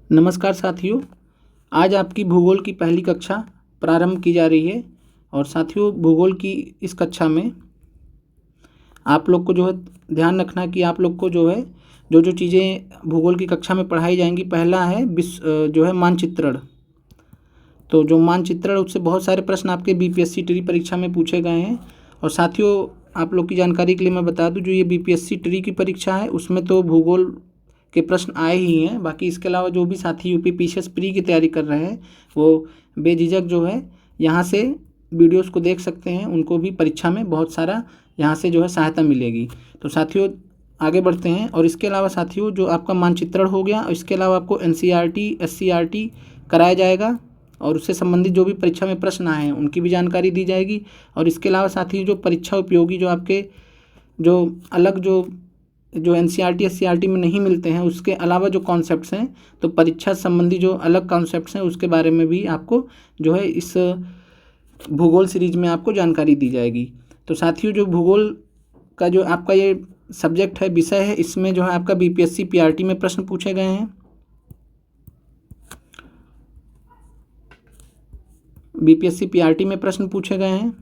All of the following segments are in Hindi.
नमस्कार साथियों, आज आपकी भूगोल की पहली कक्षा प्रारंभ की जा रही है। और साथियों, भूगोल की इस कक्षा में आप लोग को जो है ध्यान रखना कि आप लोग को जो है जो चीज़ें भूगोल की कक्षा में पढ़ाई जाएंगी, पहला है जो है मानचित्रण। तो जो मानचित्रण, उससे बहुत सारे प्रश्न आपके बीपीएससी ट्री परीक्षा में पूछे गए हैं। और साथियों, आप लोग की जानकारी के लिए मैं बता दूं, जो ये बीपीएससी ट्री की परीक्षा है उसमें तो भूगोल के प्रश्न आए ही हैं। बाकी इसके अलावा जो भी साथी यूपीपीसीएस प्री की तैयारी कर रहे हैं वो बेझिझक जो है यहाँ से वीडियोस को देख सकते हैं। उनको भी परीक्षा में बहुत सारा यहाँ से जो है सहायता मिलेगी। तो साथियों, आगे बढ़ते हैं। और इसके अलावा साथियों, जो आपका मानचित्रण हो गया, और इसके अलावा आपको एनसीईआरटी एससीईआरटी कराया जाएगा और उससे संबंधित जो भी परीक्षा में प्रश्न आए हैं उनकी भी जानकारी दी जाएगी। और इसके अलावा साथियों, जो परीक्षा उपयोगी जो आपके जो अलग जो एनसीईआरटी एससीईआरटी में नहीं मिलते हैं, उसके अलावा जो कॉन्सेप्ट्स हैं, तो परीक्षा संबंधी जो अलग कॉन्सेप्ट्स हैं उसके बारे में भी आपको जो है इस भूगोल सीरीज में आपको जानकारी दी जाएगी। तो साथियों, जो भूगोल का जो आपका ये सब्जेक्ट है, विषय है, इसमें जो है आपका बीपीएससी पीआरटी में प्रश्न पूछे गए हैं। बीपीएससी पीआरटी में प्रश्न पूछे गए हैं।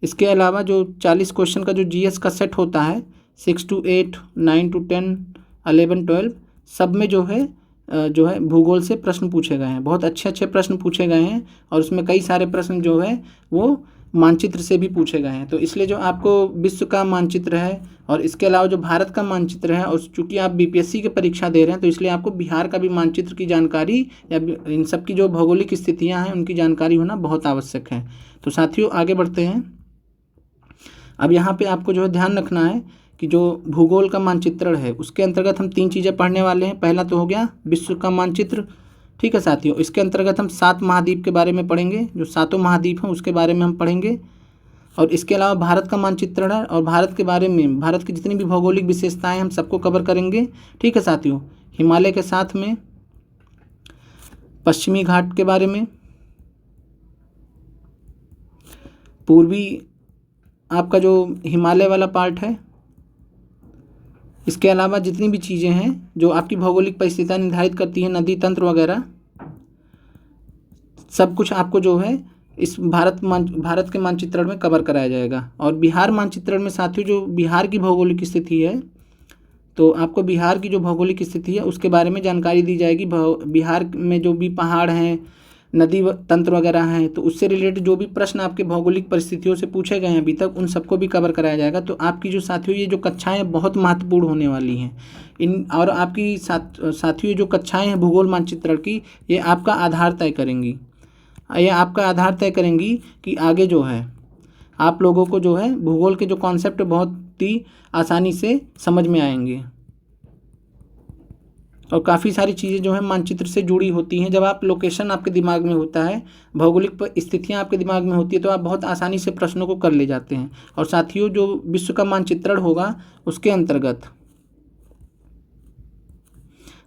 इसके अलावा जो 40 क्वेश्चन का जो जीएस का सेट होता है, 6 to 8, 9 to 10, 11, 12, सब में जो है भूगोल से प्रश्न पूछे गए हैं। बहुत अच्छे अच्छे प्रश्न पूछे गए हैं और उसमें कई सारे प्रश्न जो है वो मानचित्र से भी पूछे गए हैं। तो इसलिए जो आपको विश्व का मानचित्र है और इसके अलावा जो भारत का मानचित्र है, और चूँकि आप बीपीएससी की परीक्षा दे रहे हैं तो इसलिए आपको बिहार का भी मानचित्र की जानकारी या इन सब की जो भौगोलिक स्थितियाँ हैं उनकी जानकारी होना बहुत आवश्यक है। तो साथियों, आगे बढ़ते हैं। अब यहाँ पे आपको जो है ध्यान रखना है कि जो भूगोल का मानचित्रण है उसके अंतर्गत हम 3 चीज़ें पढ़ने वाले हैं। पहला तो हो गया विश्व का मानचित्र, ठीक है साथियों। इसके अंतर्गत हम 7 महाद्वीप के बारे में पढ़ेंगे, जो 7 महाद्वीप हैं उसके बारे में हम पढ़ेंगे। और इसके अलावा भारत का मानचित्रण है और भारत के बारे में, भारत की जितनी भी भौगोलिक विशेषताएँ हम सबको कवर करेंगे, ठीक है साथियों। हिमालय के साथ में पश्चिमी घाट के बारे में, पूर्वी आपका जो हिमालय वाला पार्ट है, इसके अलावा जितनी भी चीज़ें हैं जो आपकी भौगोलिक परिस्थितियाँ निर्धारित करती हैं, नदी तंत्र वगैरह, सब कुछ आपको जो है इस भारत के मानचित्रण में कवर कराया जाएगा। और बिहार मानचित्रण में साथियों, जो बिहार की भौगोलिक स्थिति है, तो आपको बिहार की जो भौगोलिक स्थिति है उसके बारे में जानकारी दी जाएगी। बिहार में जो भी पहाड़ हैं, नदी तंत्र वगैरह हैं, तो उससे रिलेटेड जो भी प्रश्न आपके भौगोलिक परिस्थितियों से पूछे गए हैं अभी तक, उन सबको भी कवर कराया जाएगा। तो आपकी जो साथियों ये जो कक्षाएं बहुत महत्वपूर्ण होने वाली हैं इन, और आपकी साथियों जो कक्षाएं हैं भूगोल मानचित्रण की, ये आपका आधार तय करेंगी। ये आपका आधार तय करेंगी कि आगे जो है आप लोगों को जो है भूगोल के जो कॉन्सेप्ट बहुत ही आसानी से समझ में आएंगे। और काफ़ी सारी चीज़ें जो है मानचित्र से जुड़ी होती हैं। जब आप लोकेशन आपके दिमाग में होता है, भौगोलिक स्थितियाँ आपके दिमाग में होती है, तो आप बहुत आसानी से प्रश्नों को कर ले जाते हैं। और साथियों, जो विश्व का मानचित्रण होगा उसके अंतर्गत,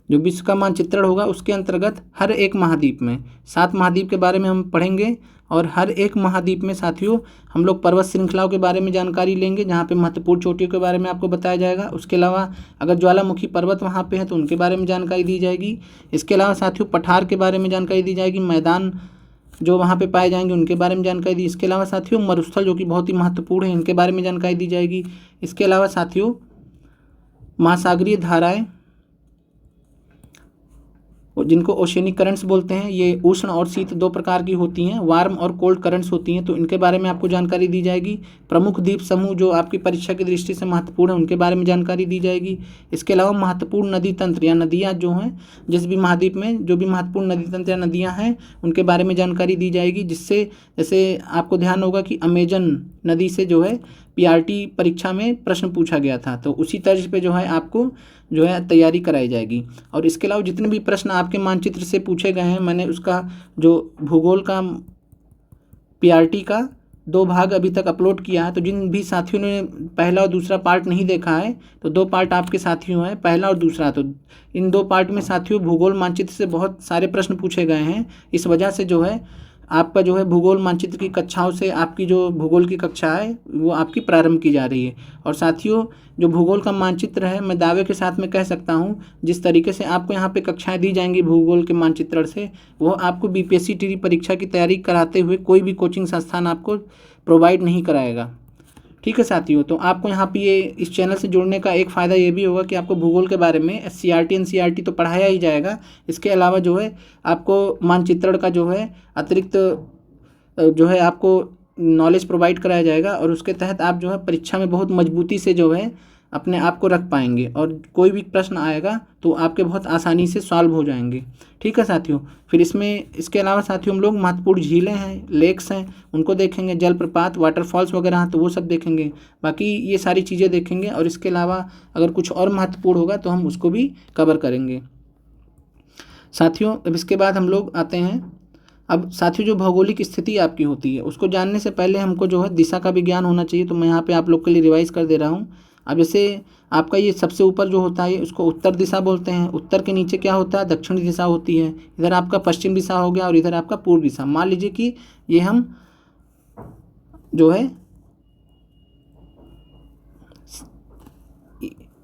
जो विश्व का मानचित्रण होगा उसके अंतर्गत हर एक महाद्वीप में 7 महाद्वीप के बारे में हम पढ़ेंगे। और हर एक महाद्वीप में साथियों हम लोग पर्वत श्रृंखलाओं के बारे में जानकारी लेंगे, जहाँ पे महत्वपूर्ण चोटियों के बारे में आपको बताया जाएगा। उसके अलावा अगर ज्वालामुखी पर्वत वहाँ पे हैं तो उनके बारे में जानकारी दी जाएगी। इसके अलावा साथियों पठार के बारे में जानकारी दी जाएगी, मैदान जो वहाँ पे पाए जाएंगे उनके बारे में जानकारी दी। इसके अलावा साथियों मरुस्थल जो कि बहुत ही महत्वपूर्ण है, इनके बारे में जानकारी दी जाएगी। इसके अलावा साथियों महासागरीय धाराएँ, जिनको ओशियनिक करंट्स बोलते हैं, ये उष्ण और शीत 2 प्रकार की होती हैं, वार्म और कोल्ड करंट्स होती हैं, तो इनके बारे में आपको जानकारी दी जाएगी। प्रमुख द्वीप समूह जो आपकी परीक्षा की दृष्टि से महत्वपूर्ण है उनके बारे में जानकारी दी जाएगी। इसके अलावा महत्वपूर्ण नदी तंत्र या नदियाँ जो हैं, जिस भी महाद्वीप में जो भी महत्वपूर्ण नदी तंत्र या नदियाँ हैं उनके बारे में जानकारी दी जाएगी। जिससे जैसे आपको ध्यान होगा कि अमेजन नदी से जो है पीआरटी परीक्षा में प्रश्न पूछा गया था, तो उसी तर्ज पे जो है आपको जो है तैयारी कराई जाएगी। और इसके अलावा जितने भी प्रश्न आपके मानचित्र से पूछे गए हैं, मैंने उसका जो भूगोल का पीआरटी का 2 भाग अभी तक अपलोड किया है। तो जिन भी साथियों ने पहला और दूसरा पार्ट नहीं देखा है, तो 2 पार्ट आपके साथियों हैं, पहला और दूसरा। तो इन 2 पार्ट में साथियों भूगोल मानचित्र से बहुत सारे प्रश्न पूछे गए हैं। इस वजह से जो है आपका जो है भूगोल मानचित्र की कक्षाओं से आपकी जो भूगोल की कक्षा है वो आपकी प्रारंभ की जा रही है। और साथियों, जो भूगोल का मानचित्र है, मैं दावे के साथ में कह सकता हूँ, जिस तरीके से आपको यहाँ पे कक्षाएं दी जाएंगी भूगोल के मानचित्रण से, वो आपको बीपीएससी टीडी परीक्षा की तैयारी कराते हुए कोई भी कोचिंग संस्थान आपको प्रोवाइड नहीं कराएगा। ठीक है साथियों, तो आपको यहाँ पे ये इस चैनल से जुड़ने का एक फ़ायदा ये भी होगा कि आपको भूगोल के बारे में SCRT NCERT तो पढ़ाया ही जाएगा, इसके अलावा जो है आपको मानचित्रण का जो है अतिरिक्त जो है आपको नॉलेज प्रोवाइड कराया जाएगा, और उसके तहत आप जो है परीक्षा में बहुत मजबूती से जो है अपने आप को रख पाएंगे, और कोई भी प्रश्न आएगा तो आपके बहुत आसानी से सॉल्व हो जाएंगे। ठीक है साथियों, फिर इसके अलावा साथियों हम लोग महत्वपूर्ण झीलें हैं, लेक्स हैं, उनको देखेंगे, जलप्रपात, वाटरफॉल्स वगैरह हैं तो वो सब देखेंगे, बाकी ये सारी चीज़ें देखेंगे। और इसके अलावा अगर कुछ और महत्वपूर्ण होगा तो हम उसको भी कवर करेंगे साथियों। अब इसके बाद हम लोग आते हैं, अब साथियों जो भौगोलिक स्थिति आपकी होती है उसको जानने से पहले हमको जो है दिशा का भी ज्ञान होना चाहिए। तो मैं यहाँ पे आप लोग के लिए रिवाइज कर दे रहा हूँ। अब जैसे आपका ये सबसे ऊपर जो होता है उसको उत्तर दिशा बोलते हैं, उत्तर के नीचे क्या होता है, दक्षिण दिशा होती है, इधर आपका पश्चिम दिशा हो गया और इधर आपका पूर्व दिशा। मान लीजिए कि ये हम जो है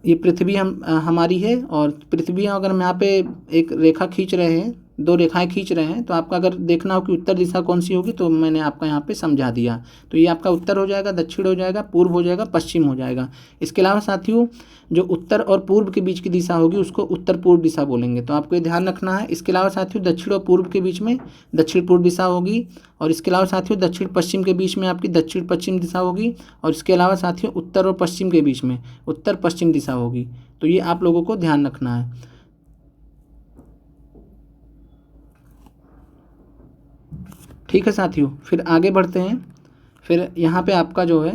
ये पृथ्वी हमारी है, और पृथ्वी अगर हम यहाँ पे एक रेखा खींच रहे हैं, दो रेखाएं खींच रहे हैं, तो आपका अगर देखना हो कि उत्तर दिशा कौन सी होगी तो मैंने आपका यहाँ पे समझा दिया। तो ये आपका उत्तर हो जाएगा, दक्षिण हो जाएगा, पूर्व हो जाएगा, पश्चिम हो जाएगा। इसके अलावा साथियों जो उत्तर और पूर्व के बीच की दिशा होगी उसको उत्तर पूर्व दिशा बोलेंगे, तो आपको ये ध्यान रखना है। इसके अलावा साथियों दक्षिण और पूर्व के बीच में दक्षिण पूर्व दिशा होगी, और इसके अलावा साथियों दक्षिण पश्चिम के बीच में आपकी दक्षिण पश्चिम दिशा होगी, और इसके अलावा साथियों उत्तर और पश्चिम के बीच में उत्तर पश्चिम दिशा होगी। तो ये आप लोगों को ध्यान रखना है। ठीक है साथियों, फिर आगे बढ़ते हैं। फिर यहाँ पे आपका जो है,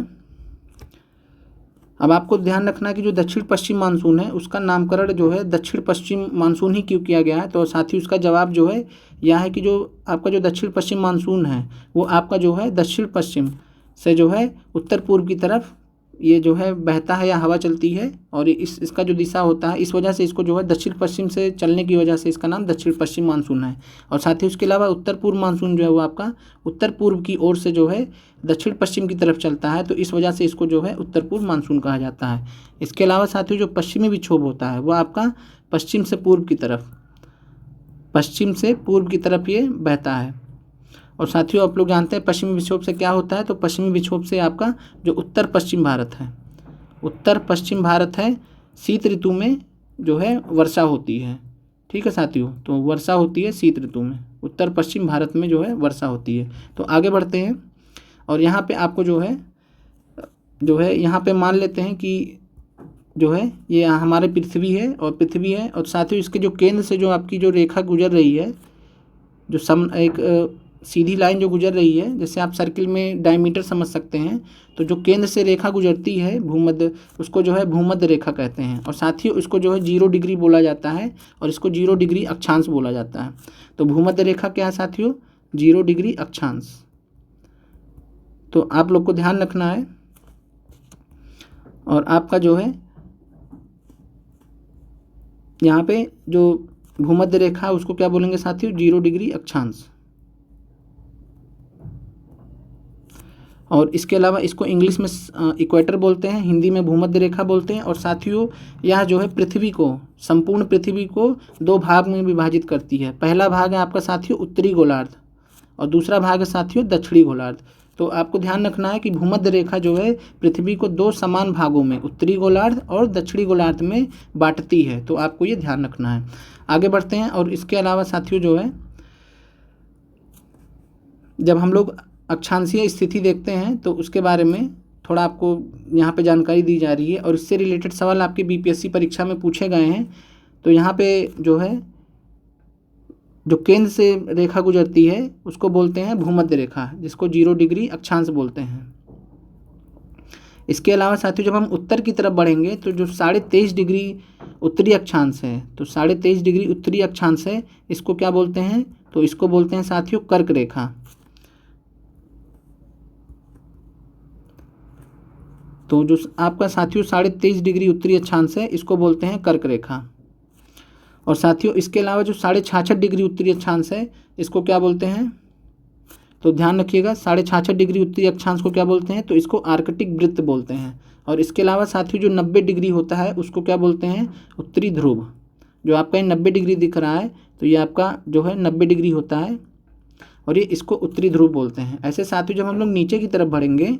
अब आपको ध्यान रखना है कि जो दक्षिण पश्चिम मानसून है उसका नामकरण जो है दक्षिण पश्चिम मानसून ही क्यों किया गया है। तो साथियों उसका जवाब जो है यह है कि जो आपका जो दक्षिण पश्चिम मानसून है वो आपका जो है दक्षिण पश्चिम से जो है उत्तर पूर्व की तरफ ये जो है बहता है या हवा चलती है, और इसका जो दिशा होता है इस वजह से इसको जो है दक्षिण पश्चिम से चलने की वजह से इसका नाम दक्षिण पश्चिम मानसून है। और साथ ही उसके अलावा उत्तर पूर्व मानसून जो है वो आपका उत्तर पूर्व की ओर से जो है दक्षिण पश्चिम की तरफ चलता है, तो इस वजह से इसको जो है उत्तर पूर्व मानसून कहा जाता है। इसके अलावा साथियों जो पश्चिमी विक्षोभ होता है वो आपका पश्चिम से पूर्व की तरफ ये बहता है। और साथियों आप लोग जानते हैं पश्चिमी विक्षोभ से क्या होता है, तो पश्चिमी विक्षोभ से आपका जो उत्तर पश्चिम भारत है शीत ऋतु में जो है वर्षा होती है। ठीक है साथियों, तो वर्षा होती है शीत ऋतु में, उत्तर पश्चिम भारत में जो है वर्षा होती है। तो आगे बढ़ते हैं, और यहाँ पे आपको जो है यहाँ पे मान लेते हैं कि जो है ये हमारे पृथ्वी है, और साथियों इसके जो केंद्र से जो आपकी जो रेखा गुजर रही है, जो एक सीधी लाइन जो गुजर रही है, जैसे आप सर्किल में डायमीटर समझ सकते हैं, तो जो केंद्र से रेखा गुजरती है भूमध्य, उसको जो है भूमध्य रेखा कहते हैं। और साथियों इसको जो है 0 डिग्री बोला जाता है, और इसको 0 डिग्री अक्षांश बोला जाता है। तो भूमध्य रेखा क्या है साथियों, 0 डिग्री अक्षांश। तो आप लोग को ध्यान रखना है। और आपका जो है यहाँ पे जो भूमध्य रेखा उसको क्या बोलेंगे साथियों, 0 डिग्री अक्षांश। और इसके अलावा इसको इंग्लिश में इक्वेटर बोलते हैं, हिंदी में भूमध्य रेखा बोलते हैं। और साथियों यह जो है संपूर्ण पृथ्वी को 2 भाग में विभाजित करती है। पहला भाग है आपका साथियों उत्तरी गोलार्ध, और दूसरा भाग है साथियों दक्षिणी गोलार्ध। तो आपको ध्यान रखना है कि भूमध्य रेखा जो है पृथ्वी को 2 समान भागों में, उत्तरी गोलार्ध और दक्षिणी गोलार्ध में बांटती है। तो आपको ये ध्यान रखना है। आगे बढ़ते हैं, और इसके अलावा साथियों जो है जब हम लोग अक्षांशीय स्थिति देखते हैं तो उसके बारे में थोड़ा आपको यहाँ पे जानकारी दी जा रही है, और इससे रिलेटेड सवाल आपके बीपीएससी परीक्षा में पूछे गए हैं। तो यहाँ पे जो है जो केंद्र से रेखा गुजरती है उसको बोलते हैं भूमध्य रेखा, जिसको 0 डिग्री अक्षांश बोलते हैं। इसके अलावा साथियों जब हम उत्तर की तरफ बढ़ेंगे तो जो 23.5 डिग्री उत्तरी अक्षांश है, तो 23.5 डिग्री उत्तरी अक्षांश है, इसको क्या बोलते हैं, तो इसको बोलते हैं साथियों कर्क रेखा। तो जो आपका साथियों 23.5 डिग्री उत्तरी अक्षांश है इसको बोलते हैं कर्क रेखा। और साथियों इसके अलावा जो 66.5 डिग्री उत्तरी अक्षांश है इसको क्या बोलते हैं, तो ध्यान रखिएगा 66.5 डिग्री उत्तरी अक्षांश को क्या बोलते हैं, तो इसको आर्कटिक वृत्त बोलते हैं। और इसके अलावा साथियों जो 90 डिग्री होता है उसको क्या बोलते हैं, उत्तरी ध्रुव। जो आपका ये 90 डिग्री दिख रहा है तो ये आपका जो है 90 डिग्री होता है और ये इसको उत्तरी ध्रुव बोलते हैं। ऐसे साथियों जब हम लोग नीचे की तरफ बढ़ेंगे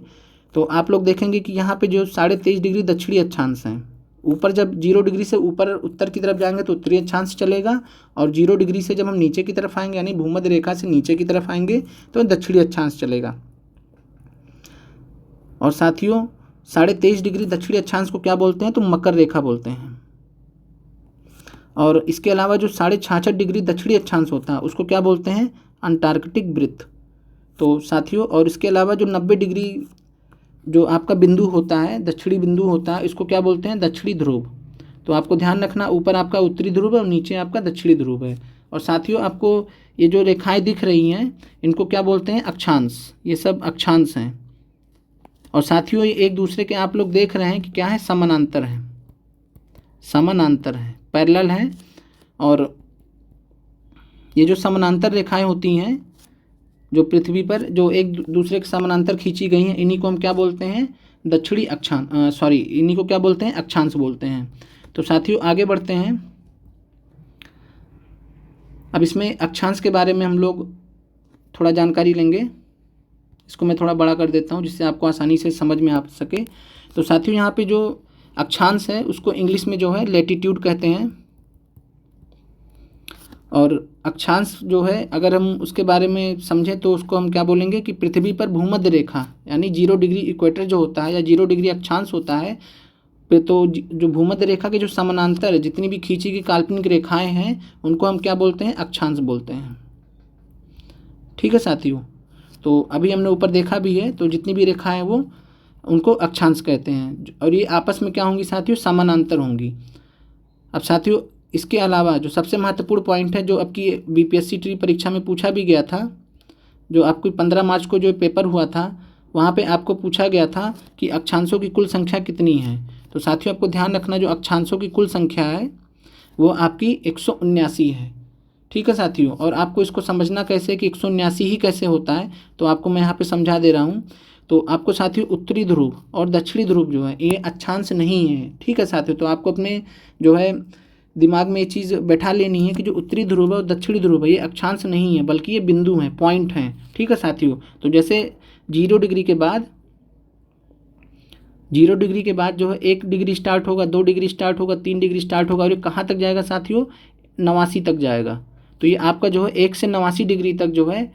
तो आप लोग देखेंगे कि यहाँ पे जो 23.5 डिग्री दक्षिणी अक्षांश हैं, ऊपर जब 0 डिग्री से ऊपर उत्तर की तरफ जाएंगे तो उत्तरी अक्षांश चलेगा, और 0 डिग्री से जब हम नीचे की तरफ आएंगे यानी भूमध्य रेखा से नीचे की तरफ आएंगे तो दक्षिणी अक्षांश चलेगा। और साथियों 23.5 डिग्री दक्षिणी अक्षांश को क्या बोलते हैं, तो मकर रेखा बोलते हैं। और इसके अलावा जो 66.5 डिग्री दक्षिणी अक्षांश होता है उसको क्या बोलते हैं, अंटार्कटिक वृत्त। तो साथियों और इसके अलावा जो 90 डिग्री जो आपका बिंदु होता है, दक्षिणी बिंदु होता है, इसको क्या बोलते हैं, दक्षिणी ध्रुव। तो आपको ध्यान रखना ऊपर आपका उत्तरी ध्रुव है और नीचे आपका दक्षिणी ध्रुव है। और साथियों आपको ये जो रेखाएं दिख रही हैं इनको क्या बोलते हैं, अक्षांश। ये सब अक्षांश हैं। और साथियों ये एक दूसरे के आप लोग देख रहे हैं कि क्या है, समानांतर है, समानांतर है, पैरेलल है। और ये जो समानांतर रेखाएं होती हैं जो पृथ्वी पर जो एक दूसरे के समानांतर खींची गई हैं, इन्हीं को हम क्या बोलते हैं, दक्षिणी अक्षांश, इन्हीं को क्या बोलते हैं, अक्षांश बोलते हैं। तो साथियों आगे बढ़ते हैं। अब इसमें अक्षांश के बारे में हम लोग थोड़ा जानकारी लेंगे। इसको मैं थोड़ा बड़ा कर देता हूँ जिससे आपको आसानी से समझ में आ सके। तो साथियों यहाँ पे जो अक्षांश है उसको इंग्लिश में जो है लैटिट्यूड कहते हैं। और अक्षांश जो है अगर हम उसके बारे में समझें तो उसको हम क्या बोलेंगे कि पृथ्वी पर भूमध्य रेखा यानी 0 डिग्री इक्वेटर जो होता है या 0 डिग्री अक्षांश होता है, तो जो भूमध्य रेखा के जो समानांतर जितनी भी खींची गई काल्पनिक रेखाएं हैं उनको हम क्या बोलते हैं, अक्षांश बोलते हैं। ठीक है साथियों, तो अभी हमने ऊपर देखा भी है, तो जितनी भी रेखाएं वो उनको अक्षांश कहते हैं और ये आपस में क्या होंगी साथियों, समानांतर होंगी। अब साथियों इसके अलावा जो सबसे महत्वपूर्ण पॉइंट है जो आपकी बीपीएससी ट्री परीक्षा में पूछा भी गया था, जो आपको 15 मार्च को जो पेपर हुआ था वहाँ पे आपको पूछा गया था कि अक्षांशों की कुल संख्या कितनी है। तो साथियों आपको ध्यान रखना जो अक्षांशों की कुल संख्या है वो आपकी 179 है। ठीक है साथियों, और आपको इसको समझना कैसे कि 179 ही कैसे होता है, तो आपको मैं यहाँ पे समझा दे रहा हूँ। तो आपको साथियों उत्तरी ध्रुव और दक्षिणी ध्रुव जो है ये अक्षांश नहीं है। ठीक है साथियों, तो आपको अपने जो है दिमाग में ये चीज़ बैठा लेनी है कि जो उत्तरी ध्रुव है और दक्षिणी ध्रुव है ये अक्षांश नहीं है बल्कि ये बिंदु हैं, पॉइंट हैं। ठीक है साथियों, तो जैसे 0 डिग्री के बाद 0 डिग्री के बाद जो है 1 डिग्री स्टार्ट होगा, 2 डिग्री स्टार्ट होगा, 3 डिग्री स्टार्ट होगा और ये कहाँ तक जाएगा साथियों, 89 तक जाएगा। तो ये आपका जो है 1 से 89 डिग्री तक जो है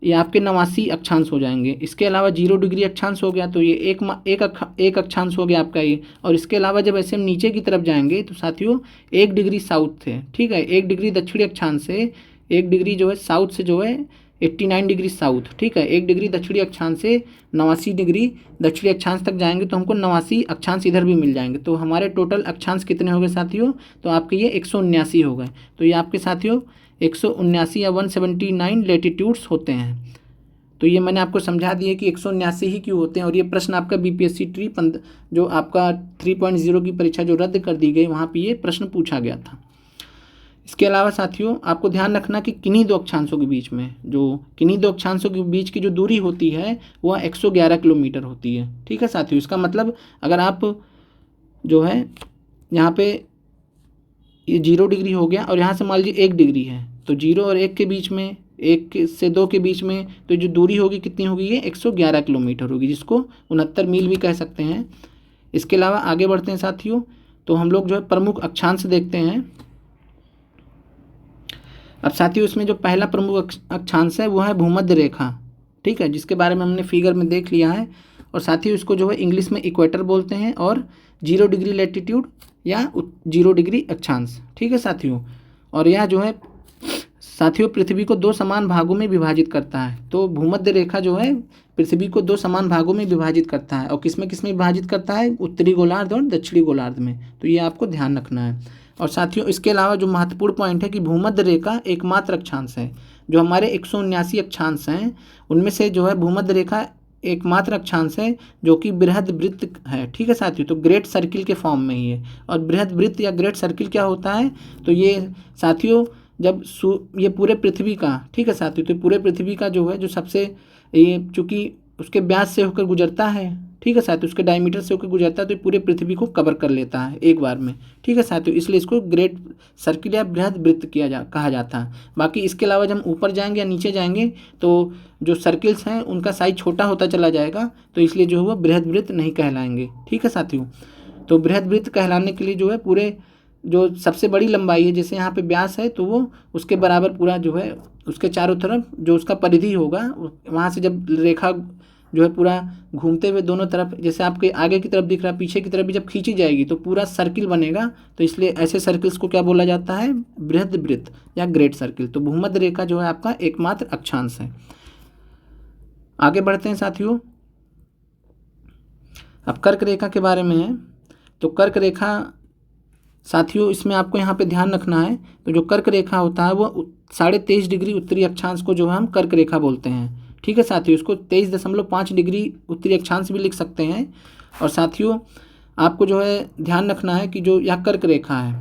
ये आपके 89 अक्षांश हो जाएंगे। इसके अलावा 0 डिग्री अक्षांश हो गया तो ये एक अक्षांश हो गया आपका ये। और इसके अलावा जब ऐसे हम नीचे की तरफ जाएंगे तो साथियों 1 डिग्री साउथ है, ठीक है, 1 डिग्री दक्षिणी अक्षांश से 1 डिग्री जो है साउथ से जो है 89 डिग्री साउथ, ठीक है, 1 डिग्री दक्षिणी अक्षांश से 89 डिग्री दक्षिणी अक्षांश तक जाएंगे तो हमको 89 अक्षांश इधर भी मिल जाएंगे। तो हमारे टोटल अक्षांश कितने हो गए साथियों, तो आपके ये 179 हो गए। तो ये आपके साथियों 179 या 179 लेटीट्यूड्स होते हैं। तो ये मैंने आपको समझा दिया कि 179 ही क्यों होते हैं। और ये प्रश्न आपका बीपीएससी ट्री जो आपका 3.0 की परीक्षा जो रद्द कर दी गई वहाँ पे ये प्रश्न पूछा गया था। इसके अलावा साथियों आपको ध्यान रखना कि किन्हीं दो अक्षांशों के बीच में किन्हीं दो अक्षांशों के बीच की जो दूरी होती है वह 111 किलोमीटर होती है। ठीक है साथियों, इसका मतलब अगर आप जो है यहाँ पे ये 0 डिग्री हो गया और यहाँ से मान लीजिए 1 डिग्री है, तो 0 और 1 के बीच में, 1 से 2 के बीच में तो जो दूरी होगी कितनी होगी, ये 111 किलोमीटर होगी, जिसको 69 मील भी कह सकते हैं। इसके अलावा आगे बढ़ते हैं साथियों, तो हम लोग जो है प्रमुख अक्षांश देखते हैं। अब साथियों इसमें जो पहला प्रमुख अक्षांश है वो है भूमध्य रेखा, ठीक है, जिसके बारे में हमने फिगर में देख लिया है। और साथियों इसको जो है इंग्लिश में इक्वेटर बोलते हैं और 0 डिग्री लैटिट्यूड या 0 डिग्री अक्षांश। ठीक है साथियों, और यह जो है साथियों पृथ्वी को 2 समान भागों में विभाजित करता है। तो भूमध्य रेखा जो है पृथ्वी को 2 समान भागों में विभाजित करता है। और किस में विभाजित करता है, उत्तरी गोलार्ध और दक्षिणी गोलार्ध में। तो ये आपको ध्यान रखना है। और साथियों इसके अलावा जो महत्वपूर्ण पॉइंट है कि भूमध्य रेखा एकमात्र अक्षांश है। जो हमारे 179 अक्षांश हैं उनमें से जो है भूमध्य रेखा एकमात्र अक्षांश है जो कि बृहद वृत्त है। ठीक है साथियों, तो ग्रेट सर्किल के फॉर्म में ही है। और बृहद वृत्त या ग्रेट सर्किल क्या होता है, तो ये साथियों जब ये पूरे पृथ्वी का, ठीक है साथियों, तो पूरे पृथ्वी का जो है जो सबसे, ये चूँकि उसके व्यास से होकर गुजरता है, ठीक है साथियों, उसके डायमीटर से होकर गुजरता है, तो ये पूरे पृथ्वी को कवर कर लेता है एक बार में, ठीक है साथियों, इसलिए इसको ग्रेट सर्किल या बृहद वृत्त कहा जाता है। बाकी इसके अलावा जब हम ऊपर जाएंगे या नीचे जाएंगे तो जो सर्किल्स हैं उनका साइज छोटा होता चला जाएगा, तो इसलिए जो है वो बृहद वृत्त नहीं कहलाएंगे, ठीक है साथियों। तो बृहद वृत्त कहलाने के लिए जो है पूरे जो सबसे बड़ी लंबाई है, जैसे यहाँ पे व्यास है, तो वो उसके बराबर पूरा जो है उसके चारों तरफ जो उसका परिधि होगा, वहाँ से जब रेखा जो है पूरा घूमते हुए दोनों तरफ, जैसे आपके आगे की तरफ दिख रहा है, पीछे की तरफ भी जब खींची जाएगी तो पूरा सर्किल बनेगा, तो इसलिए ऐसे सर्किल्स को क्या बोला जाता है, बृहद वृत्त या ग्रेट सर्किल। तो भूमध्य रेखा जो है आपका एकमात्र अक्षांश है। आगे बढ़ते हैं साथियों, अब कर्क रेखा के बारे में है। तो कर्क रेखा साथियों, इसमें आपको यहाँ पे ध्यान रखना है, तो जो कर्क रेखा होता है वो 23.5 डिग्री उत्तरी अक्षांश को जो है हम कर्क रेखा बोलते हैं, ठीक है साथियों। इसको 23.5 डिग्री उत्तरी अक्षांश भी लिख सकते हैं। और साथियों आपको जो है ध्यान रखना है कि जो यह कर्क रेखा है,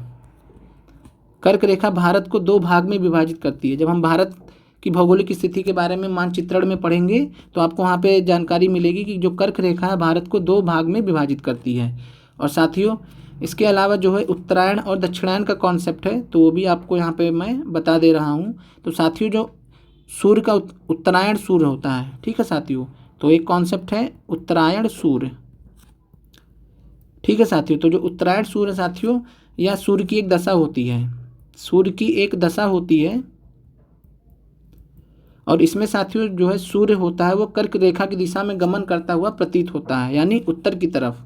कर्क रेखा भारत को 2 भाग में विभाजित करती है। जब हम भारत की भौगोलिक स्थिति के बारे में मानचित्रण में पढ़ेंगे तो आपको वहाँ पे जानकारी मिलेगी कि जो कर्क रेखा है भारत को 2 भाग में विभाजित करती है। और साथियों इसके अलावा जो है उत्तरायण और दक्षिणायन का कॉन्सेप्ट है, तो वो भी आपको यहाँ पे मैं बता दे रहा हूँ। तो साथियों जो सूर्य का उत्तरायण सूर्य होता है, ठीक है साथियों, तो एक कॉन्सेप्ट है उत्तरायण सूर्य, ठीक है साथियों। तो जो उत्तरायण सूर्य साथियों, या सूर्य की एक दशा होती है, सूर्य की एक दशा होती है, और इसमें साथियों जो है सूर्य होता है वो कर्क रेखा की दिशा में गमन करता हुआ प्रतीत होता है, यानी उत्तर की तरफ,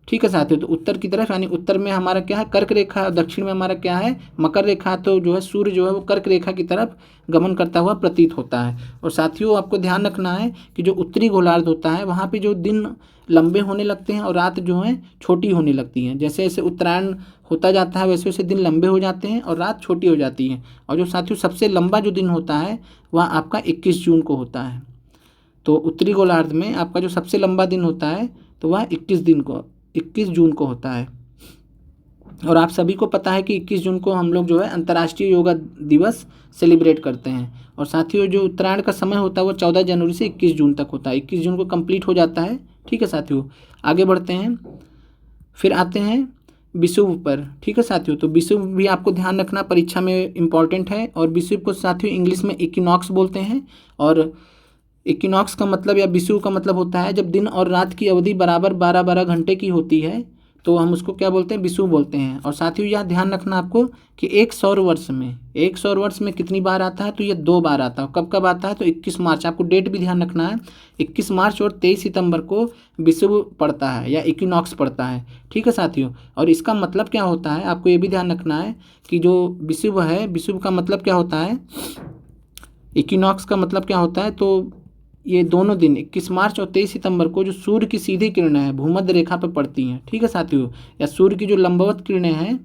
ठीक है साथियों। तो उत्तर की तरफ यानी उत्तर में हमारा क्या है, कर्क रेखा, और दक्षिण में हमारा क्या है, मकर रेखा। तो जो है सूर्य जो है वो कर्क रेखा की तरफ गमन करता हुआ प्रतीत होता है। और साथियों आपको ध्यान रखना है कि जो उत्तरी गोलार्ध होता है वहाँ पे जो दिन लंबे होने लगते हैं और रात जो है छोटी होने लगती हैं। जैसे जैसे उत्तरायण होता जाता है वैसे वैसे दिन लंबे हो जाते हैं और रात छोटी हो जाती है। और जो साथियों सबसे लंबा जो दिन होता है वह आपका 21 जून को होता है। तो उत्तरी गोलार्ध में आपका जो सबसे लंबा दिन होता है तो वह 21 जून को होता है। और आप सभी को पता है कि 21 जून को हम लोग जो है अंतर्राष्ट्रीय योगा दिवस सेलिब्रेट करते हैं। और साथियों जो उत्तरायण का समय होता है वो 14 जनवरी से 21 जून तक होता है। 21 जून को कंप्लीट हो जाता है, ठीक है साथियों। आगे बढ़ते हैं, फिर आते हैं विषुव पर, ठीक है साथियों। तो विषुव भी आपको ध्यान रखना परीक्षा में इम्पॉर्टेंट है। और विषुव को साथियों इंग्लिश में इक्विनॉक्स बोलते हैं। और इक्विनॉक्स का मतलब या विषुव का मतलब होता है जब दिन और रात की अवधि बराबर 12-12 घंटे की होती है तो हम उसको क्या बोलते हैं, विषुव बोलते हैं। और साथियों यह ध्यान रखना आपको कि एक सौर वर्ष में कितनी बार आता है, तो ये 2 बार आता है। कब कब आता है, तो 21 मार्च, आपको डेट भी ध्यान रखना है। 21 मार्च और 23 सितंबर को विषुव पड़ता है या इक्विनॉक्स पड़ता है, ठीक है साथियों। और इसका मतलब क्या होता है, आपको ये भी ध्यान रखना है कि जो विषुव है, विषुव का मतलब क्या होता है, इक्विनॉक्स का मतलब क्या होता है, तो ये दोनों दिन 21 मार्च और 23 सितंबर को जो सूर्य की सीधी किरणें हैं भूमध्य रेखा पर पड़ती हैं, ठीक है साथियों। या सूर्य की जो लंबवत किरणें हैं,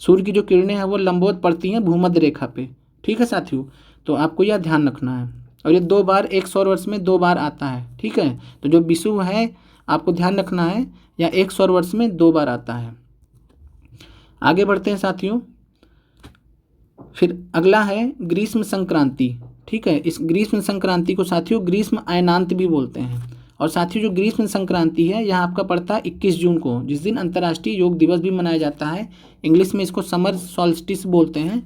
सूर्य की जो किरणें हैं वो लंबवत पड़ती हैं भूमध्य रेखा पे, ठीक है साथियों। तो आपको यह ध्यान रखना है। और ये 2 बार एक सौर वर्ष में 2 बार आता है, ठीक है। तो जो विषुव है आपको ध्यान रखना है या एक सौर वर्ष में 2 बार आता है। आगे बढ़ते हैं साथियों, फिर अगला है ग्रीष्म संक्रांति, ठीक है। इस ग्रीष्म संक्रांति को साथियों ग्रीष्म अयनांत भी बोलते हैं। और साथियों जो ग्रीष्म संक्रांति है यह आपका पड़ता है 21 जून को, जिस दिन अंतर्राष्ट्रीय योग दिवस भी मनाया जाता है। इंग्लिश में इसको समर सॉल्स्टिस बोलते हैं।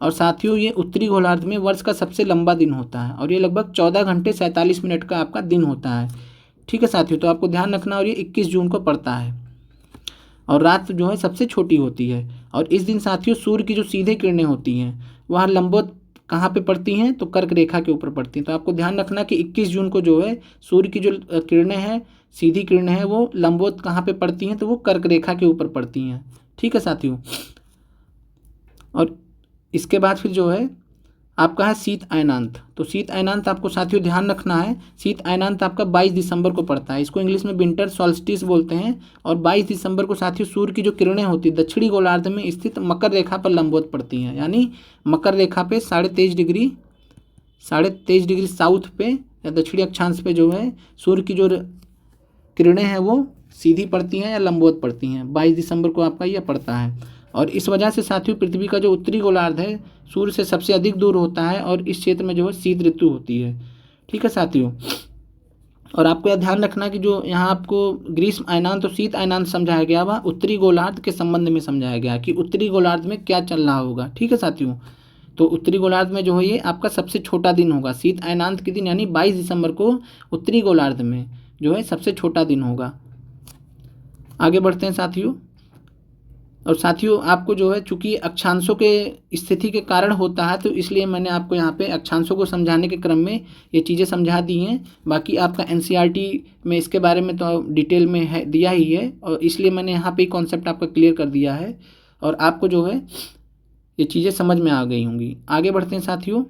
और साथियों ये उत्तरी गोलार्ध में वर्ष का सबसे लंबा दिन होता है और ये लगभग 14 घंटे 47 मिनट का आपका दिन होता है, ठीक है साथियों। तो आपको ध्यान रखना, और ये 21 जून को पड़ता है और रात जो है सबसे छोटी होती है। और इस दिन साथियों सूर्य की जो सीधे किरणें होती हैं वह लंबवत कहाँ पे पड़ती हैं, तो कर्क रेखा के ऊपर पड़ती हैं। तो आपको ध्यान रखना कि 21 जून को जो है सूर्य की जो किरणें हैं, सीधी किरणें हैं, वो लंबवत कहाँ पे पड़ती हैं, तो वो कर्क रेखा के ऊपर पड़ती हैं, ठीक है साथियों। और इसके बाद फिर जो है आपका है शीत अयनांत। तो शीत अयनांत आपको साथियों ध्यान रखना है, शीत अयनांत आपका 22 दिसंबर को पड़ता है। इसको इंग्लिश में विंटर सॉल्स्टिस बोलते हैं। और 22 दिसंबर को साथियों सूर्य की जो किरणें होती है दक्षिणी गोलार्ध में स्थित मकर रेखा पर लंबवत पड़ती हैं, यानी मकर रेखा पे 23.5 डिग्री साउथ पे या दक्षिणी अक्षांश पे जो है सूर्य की जो किरणें हैं वो सीधी पड़ती हैं या लंबवत पड़ती हैं। 22 दिसंबर को आपका यह पड़ता है। और इस वजह से साथियों पृथ्वी का जो उत्तरी गोलार्ध है सूर्य से सबसे अधिक दूर होता है और इस क्षेत्र में जो है शीत ऋतु होती है। ठीक है साथियों, और आपको यह ध्यान रखना कि जो यहाँ आपको ग्रीष्म अयनांत और शीत अयनांत समझाया गया वह उत्तरी गोलार्ध के संबंध में समझाया गया कि उत्तरी गोलार्ध में क्या चल रहा होगा। ठीक है साथियों, तो उत्तरी गोलार्ध में जो है ये आपका सबसे छोटा दिन होगा, शीत अयनांत के दिन यानी 22 दिसंबर को उत्तरी गोलार्ध में जो है सबसे छोटा दिन होगा। आगे बढ़ते हैं साथियों, और साथियों आपको जो है चूंकि अक्षांशों के स्थिति के कारण होता है तो इसलिए मैंने आपको यहाँ पे अक्षांशों को समझाने के क्रम में ये चीज़ें समझा दी हैं। बाकी आपका एनसीईआरटी में इसके बारे में तो डिटेल में है दिया ही है और इसलिए मैंने यहाँ पे कॉन्सेप्ट आपका क्लियर कर दिया है और आपको जो है ये चीज़ें समझ में आ गई होंगी। आगे बढ़ते हैं साथियों,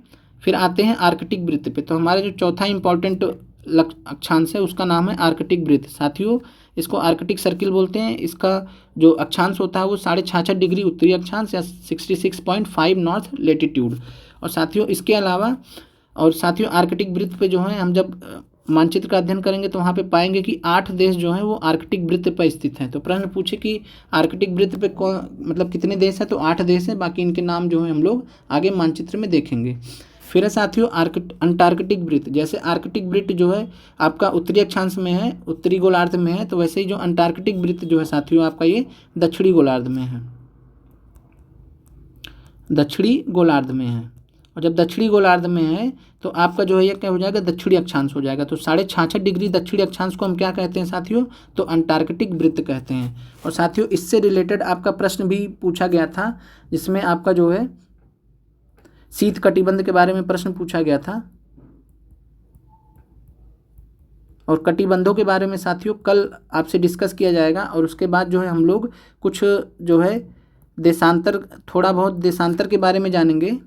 फिर आते हैं आर्कटिक वृत्त पे। तो हमारा जो चौथा इंपॉर्टेंट अक्षांश है उसका नाम है आर्कटिक वृत्त। साथियों इसको आर्कटिक सर्किल बोलते हैं। इसका जो अक्षांश होता है वो 66.5 डिग्री उत्तरी अक्षांश या 66.5 नॉर्थ लेटीट्यूड। और साथियों इसके अलावा और साथियों आर्कटिक वृत्त पे जो है हम जब मानचित्र का अध्ययन करेंगे तो वहाँ पे पाएंगे कि 8 देश जो हैं वो आर्कटिक वृत्त पर स्थित हैं। तो प्रश्न पूछे कि आर्कटिक वृत्त पे कौन मतलब कितने देश हैं, तो 8 देश हैं। बाकी इनके नाम जो है हम लोग आगे मानचित्र में देखेंगे। फिर है साथियों अंटार्कटिक वृत्त। जैसे आर्कटिक वृत्त जो है आपका उत्तरी अक्षांश में है, उत्तरी गोलार्ध में है, तो वैसे ही जो अंटार्कटिक वृत्त जो है साथियों आपका ये दक्षिणी गोलार्ध में है, दक्षिणी गोलार्ध में है। और जब दक्षिणी गोलार्ध में है तो आपका जो है ये क्या हो जाएगा, दक्षिणी अक्षांश हो जाएगा। तो 66.5 डिग्री दक्षिणी अक्षांश को हम क्या कहते हैं साथियों, तो अंटार्कटिक वृत्त कहते हैं। और साथियों इससे रिलेटेड आपका प्रश्न भी पूछा गया था जिसमें आपका जो है शीत कटिबंध के बारे में प्रश्न पूछा गया था। और कटिबंधों के बारे में साथियों कल आपसे डिस्कस किया जाएगा। और उसके बाद जो है हम लोग कुछ जो है देशांतर, थोड़ा बहुत देशांतर के बारे में जानेंगे।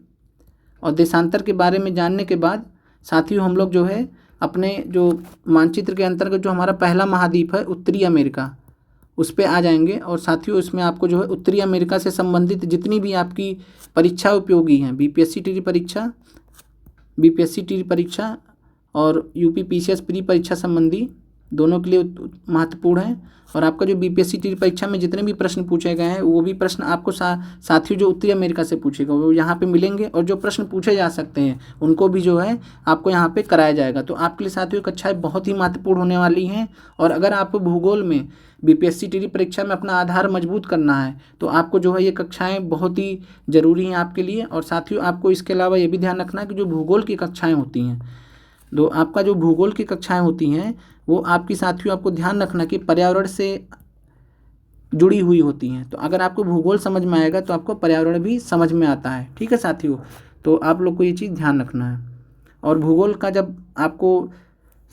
और देशांतर के बारे में जानने के बाद साथियों हम लोग जो है अपने जो मानचित्र के अंतर्गत जो हमारा पहला महाद्वीप है उत्तरी अमेरिका, उस पर आ जाएंगे। और साथियों इसमें आपको जो है उत्तरी अमेरिका से संबंधित जितनी भी आपकी परीक्षा उपयोगी हैं, बीपीएससी टी परीक्षा और यूपी पीसीएस प्री परीक्षा संबंधी दोनों के लिए महत्वपूर्ण है। और आपका जो बीपीएससी टी परीक्षा में जितने भी प्रश्न पूछे गए हैं वो भी प्रश्न आपको साथियों जो उत्तरी अमेरिका से पूछेगा वो यहाँ पे मिलेंगे। और जो प्रश्न पूछे जा सकते हैं उनको भी जो है आपको यहाँ पे कराया जाएगा। तो आपके लिए साथियों कक्षाएं बहुत ही महत्वपूर्ण होने वाली हैं। और अगर आपको भूगोल में बीपीएससी टी परीक्षा में अपना आधार मजबूत करना है तो आपको जो है ये कक्षाएँ बहुत ही ज़रूरी हैं आपके लिए। और साथियों आपको इसके अलावा ये भी ध्यान रखना है कि जो भूगोल की कक्षाएँ होती हैं, तो आपका जो भूगोल की कक्षाएं होती हैं वो आपकी साथियों आपको ध्यान रखना कि पर्यावरण से जुड़ी हुई होती हैं। तो अगर आपको भूगोल समझ में आएगा तो आपको पर्यावरण भी समझ में आता है। ठीक है साथियों, तो आप लोग को ये चीज़ ध्यान रखना है। और भूगोल का जब आपको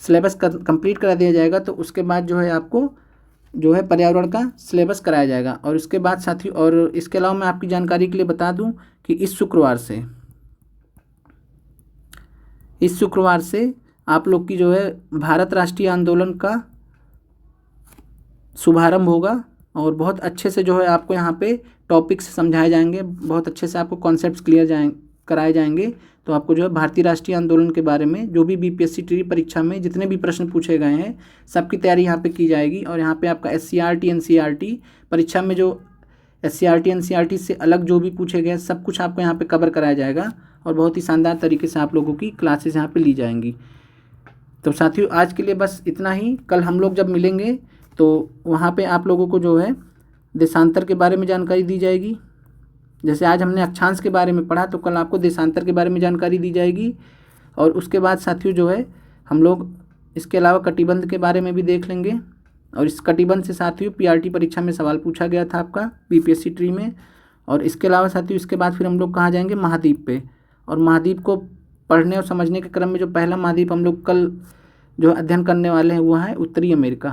सिलेबस कंप्लीट करा दिया जाएगा तो उसके बाद जो है आपको जो है पर्यावरण का सिलेबस कराया जाएगा। और इसके बाद साथियों, और इसके अलावा मैं आपकी जानकारी के लिए बता दूँ कि इस शुक्रवार से आप लोग की जो है भारत राष्ट्रीय आंदोलन का शुभारंभ होगा। और बहुत अच्छे से जो है आपको यहाँ पे टॉपिक्स समझाए जाएंगे, बहुत अच्छे से आपको कॉन्सेप्ट्स कराए जाएंगे। तो आपको जो है भारतीय राष्ट्रीय आंदोलन के बारे में जो भी बीपीएससी टी परीक्षा में जितने भी प्रश्न पूछे गए हैं सबकी तैयारी यहाँ पे की जाएगी। और यहाँ पे आपका एससीईआरटी एनसीईआरटी परीक्षा में जो एससीईआरटी एनसीईआरटी से अलग जो भी पूछे गए सब कुछ आपको यहाँ पे कवर कराया जाएगा। और बहुत ही शानदार तरीके से आप लोगों की क्लासेस यहाँ पे ली जाएंगी। तो साथियों आज के लिए बस इतना ही। कल हम लोग जब मिलेंगे तो वहाँ पे आप लोगों को जो है देशांतर के बारे में जानकारी दी जाएगी। जैसे आज हमने अक्षांश के बारे में पढ़ा तो कल आपको देशांतर के बारे में जानकारी दी जाएगी। और उसके बाद साथियों जो है हम लोग इसके अलावा कटिबंध के बारे में भी देख लेंगे। और इस कटिबंध से साथियों पीआरटी परीक्षा में सवाल पूछा गया था आपका बीपीएससी ट्री में। और इसके अलावा साथियों इसके बाद फिर हम लोग कहाँ जाएंगे, महाद्वीप पे। और महाद्वीप को पढ़ने और समझने के क्रम में जो पहला महाद्वीप हम लोग कल जो अध्ययन करने वाले हैं वो है उत्तरी अमेरिका।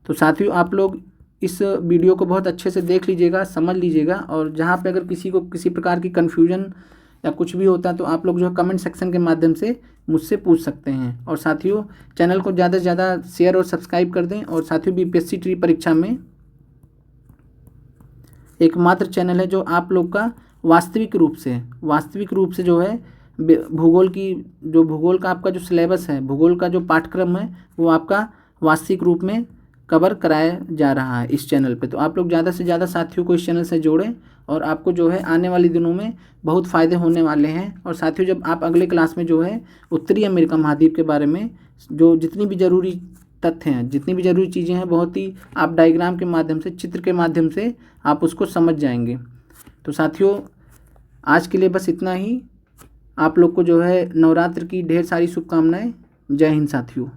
तो साथियों आप लोग इस वीडियो को बहुत अच्छे से देख लीजिएगा, समझ लीजिएगा। और जहाँ पे अगर किसी को किसी प्रकार की कन्फ्यूजन या कुछ भी होता है तो आप लोग जो है कमेंट सेक्शन के माध्यम से मुझसे पूछ सकते हैं। और साथियों चैनल को ज़्यादा से ज़्यादा शेयर और सब्सक्राइब कर दें। और साथियों बीपीएससी ट्री परीक्षा में एकमात्र चैनल है जो आप लोग का वास्तविक रूप से जो है भूगोल का आपका जो सिलेबस है, भूगोल का जो पाठ्यक्रम है वो आपका वास्तविक रूप में कवर कराया जा रहा है इस चैनल पे। तो आप लोग ज़्यादा से ज़्यादा साथियों को इस चैनल से जोड़ें और आपको जो है आने वाले दिनों में बहुत फ़ायदे होने वाले हैं। और साथियों जब आप अगले क्लास में जो है उत्तरी अमेरिका महाद्वीप के बारे में जो जितनी भी ज़रूरी तथ्य हैं, जितनी भी ज़रूरी चीज़ें हैं, बहुत ही आप डायग्राम के माध्यम से, चित्र के माध्यम से आप उसको समझ जाएंगे। तो साथियों आज के लिए बस इतना ही। आप लोग को जो है नवरात्र की ढेर सारी शुभकामनाएं। जय हिंद साथियों।